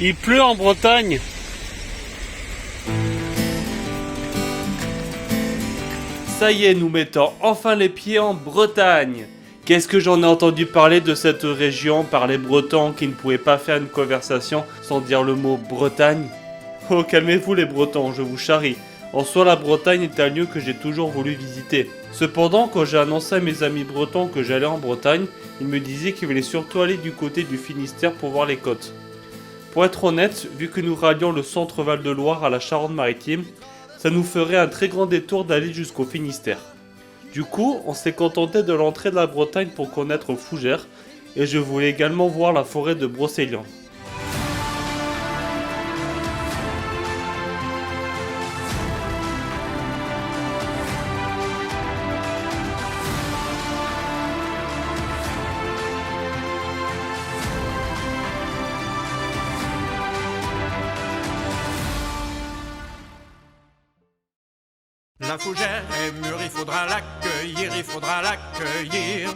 Il pleut en Bretagne. Ça y est, nous mettons enfin les pieds en Bretagne. Qu'est-ce que j'en ai entendu parler de cette région par les Bretons qui ne pouvaient pas faire une conversation sans dire le mot Bretagne? Oh, calmez-vous les Bretons, je vous charrie. En soi, la Bretagne est un lieu que j'ai toujours voulu visiter. Cependant, quand j'ai annoncé à mes amis bretons que j'allais en Bretagne, ils me disaient qu'ils voulaient surtout aller du côté du Finistère pour voir les côtes. Pour être honnête, vu que nous rallions le centre Val-de-Loire à la Charente-Maritime, ça nous ferait un très grand détour d'aller jusqu'au Finistère. Du coup, on s'est contenté de l'entrée de la Bretagne pour connaître Fougères, et je voulais également voir la forêt de Brocéliande. La fougère est mûre, il faudra l'accueillir, il faudra l'accueillir.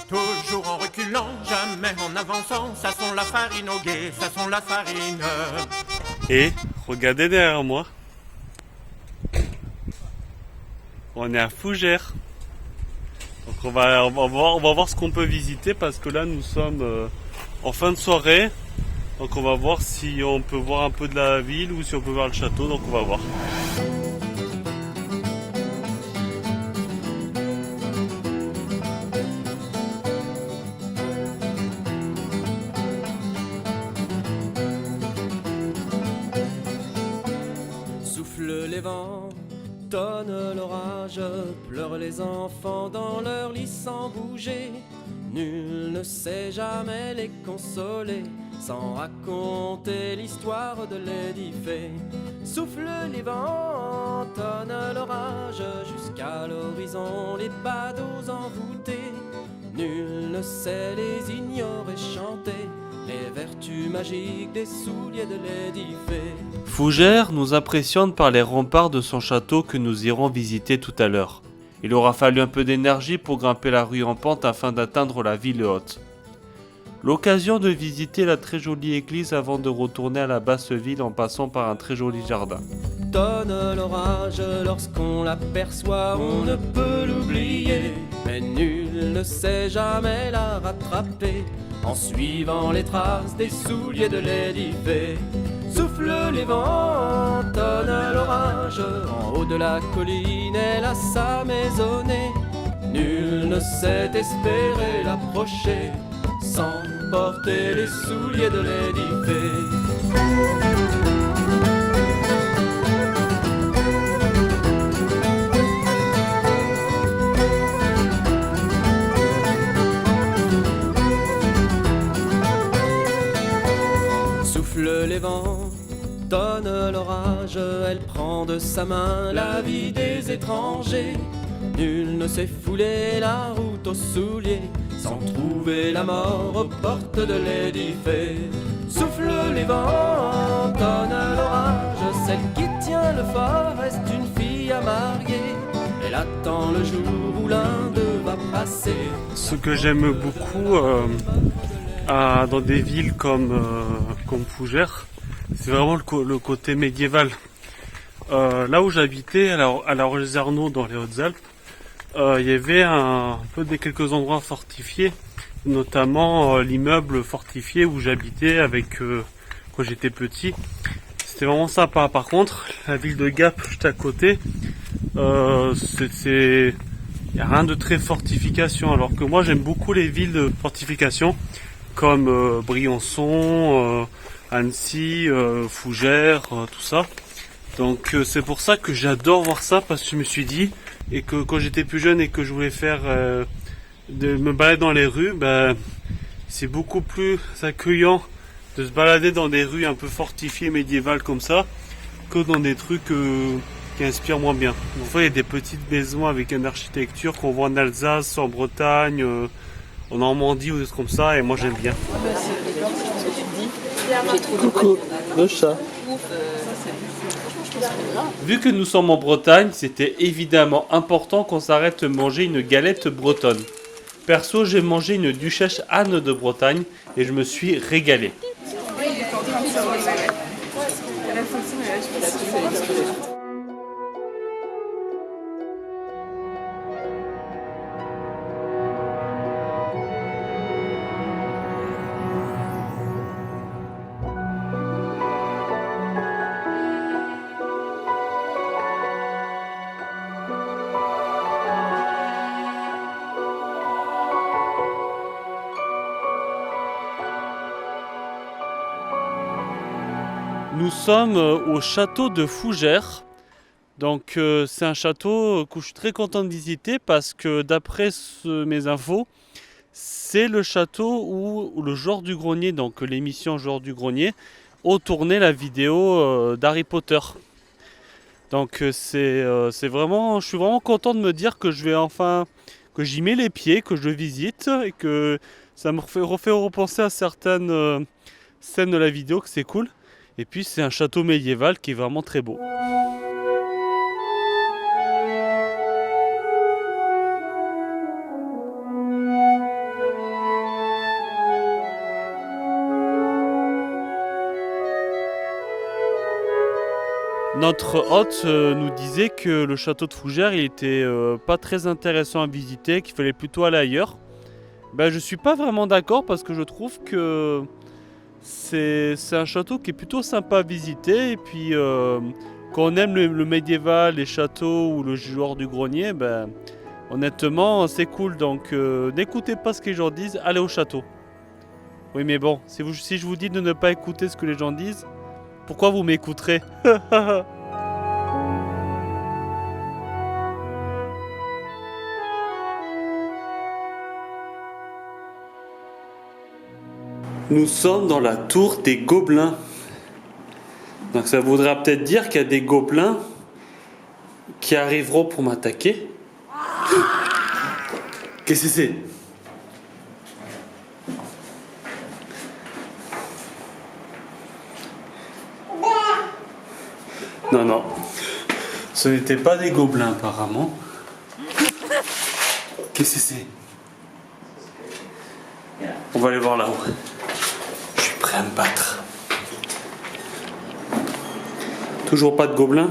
Toujours en reculant, jamais en avançant, ça sent la farine au guet, ça sent la farine. Et regardez derrière moi, on est à Fougères. Donc on va voir ce qu'on peut visiter parce que là nous sommes en fin de soirée. Donc on va voir si on peut voir un peu de la ville ou si on peut voir le château, donc on va voir. Souffle les vents, tonne l'orage, pleurent les enfants dans leur lit sans bouger. Nul ne sait jamais les consoler sans raconter l'histoire de l'édifé. Souffle les vents, tonne l'orage, jusqu'à l'horizon les badauds envoûtés. Nul ne sait les ignorer chanter les vertus magiques des souliers de l'édifé. Fougères nous impressionne par les remparts de son château que nous irons visiter tout à l'heure. Il aura fallu un peu d'énergie pour grimper la rue en pente afin d'atteindre la ville haute. L'occasion de visiter la très jolie église avant de retourner à la basse ville en passant par un très joli jardin. Tonne l'orage, lorsqu'on l'aperçoit, on ne peut l'oublier. Mais nul ne sait jamais la rattraper en suivant les traces des souliers de l'édifé. Souffle les vents, tonne l'orage, en haut de la colline, elle a sa maisonnée. Nul ne sait espérer l'approcher sans porter les souliers de l'édifé. Souffle les vents, tonne l'orage, elle prend de sa main la vie des étrangers. Nul ne sait fouler la route aux souliers sans trouver la mort aux portes de l'édifé. Souffle les vents, tonne l'orage, celle qui tient le phare reste une fille à marier. Elle attend le jour où l'un d'eux va passer. Ce que j'aime beaucoup dans des villes comme Fougères, c'est vraiment le côté médiéval. Là où j'habitais, à la Roche-des-Arnaud dans les Hautes-Alpes, il y avait un peu quelques endroits fortifiés, notamment l'immeuble fortifié où j'habitais quand j'étais petit. C'était vraiment sympa. Par contre, la ville de Gap juste à côté, il n'y a rien de très fortification, alors que moi j'aime beaucoup les villes de fortification comme Briançon, Annecy, Fougères, tout ça. Donc c'est pour ça que j'adore voir ça, parce que je me suis dit, et que quand j'étais plus jeune et que je voulais faire de me balader dans les rues, c'est beaucoup plus accueillant de se balader dans des rues un peu fortifiées médiévales comme ça que dans des trucs qui inspirent moins bien. Des fois il y a des petites maisons avec une architecture qu'on voit en Alsace, en Bretagne, en Normandie ou des trucs comme ça, et moi j'aime bien. Coucou, le chat. Vu que nous sommes en Bretagne, c'était évidemment important qu'on s'arrête manger une galette bretonne. Perso, j'ai mangé une duchesse Anne de Bretagne et je me suis régalé. Nous sommes au château de Fougères. Donc c'est un château que je suis très content de visiter parce que d'après mes infos, c'est le château où le Joueur du Grenier, donc l'émission Joueur du Grenier, ont tourné la vidéo d'Harry Potter. Donc c'est vraiment, je suis vraiment content de me dire que je vais enfin, que j'y mets les pieds, que je le visite et que ça me refait repenser à certaines scènes de la vidéo, que c'est cool. Et puis c'est un château médiéval qui est vraiment très beau. Notre hôte nous disait que le château de Fougères il était pas très intéressant à visiter, qu'il fallait plutôt aller ailleurs. Je suis pas vraiment d'accord parce que je trouve que c'est un château qui est plutôt sympa à visiter. Et puis quand on aime le médiéval, les châteaux ou le Joueur du Grenier, honnêtement c'est cool. Donc n'écoutez pas ce que les gens disent, allez au château. Oui mais bon, si je vous dis de ne pas écouter ce que les gens disent, pourquoi vous m'écouterez? Nous sommes dans la tour des Gobelins. Donc ça voudra peut-être dire qu'il y a des gobelins qui arriveront pour m'attaquer. Qu'est-ce que c'est? Non, ce n'était pas des gobelins apparemment. Qu'est-ce que c'est? On va aller voir là-haut. Je suis prêt à me battre. Toujours pas de gobelins.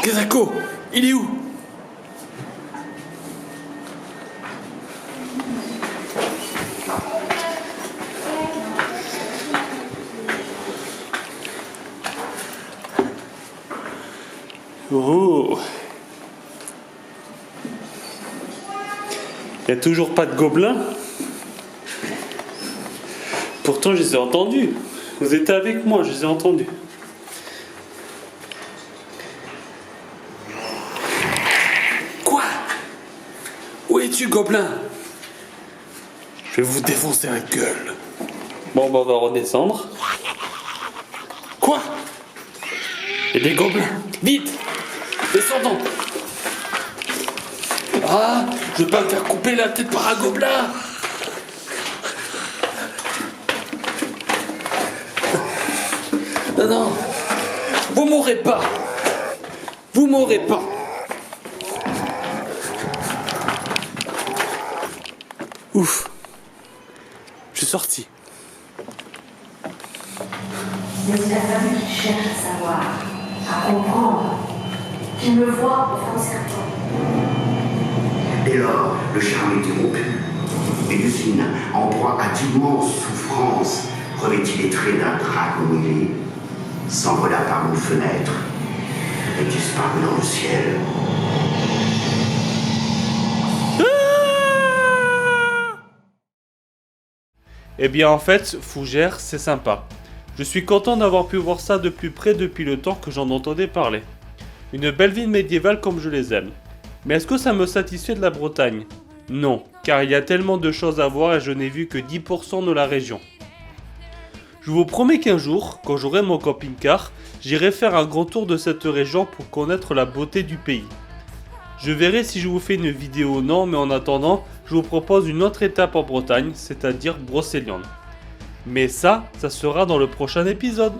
Kazako, il est où? Oh. Il n'y a toujours pas de gobelins. Pourtant, je les ai entendus. Vous étiez avec moi, je les ai entendus. Quoi? Où es-tu, gobelin? Je vais vous défoncer la gueule. Bon, on va redescendre. Quoi? Il y a des gobelins. Vite! Descendons! Ah! Je vais pas me faire couper la tête par un gobelin! Non! Vous mourrez pas! Vous mourrez pas! Ouf! Je suis sorti. Mais il a fallu qu'il cherche à savoir, à comprendre, qu'il me voie au fond serpent. Dès lors, le charme était rompu. Mélusine, en proie à d'immenses souffrances, revêtit les traits d'un dragon ailé, s'envola par une fenêtre et disparut dans le ciel. Eh bien en fait, Fougères, c'est sympa. Je suis content d'avoir pu voir ça de plus près depuis le temps que j'en entendais parler. Une belle ville médiévale comme je les aime. Mais est-ce que ça me satisfait de la Bretagne? Non, car il y a tellement de choses à voir et je n'ai vu que 10% de la région. Je vous promets qu'un jour, quand j'aurai mon camping-car, j'irai faire un grand tour de cette région pour connaître la beauté du pays. Je verrai si je vous fais une vidéo ou non, mais en attendant, je vous propose une autre étape en Bretagne, c'est-à-dire Brocéliande. Mais ça sera dans le prochain épisode.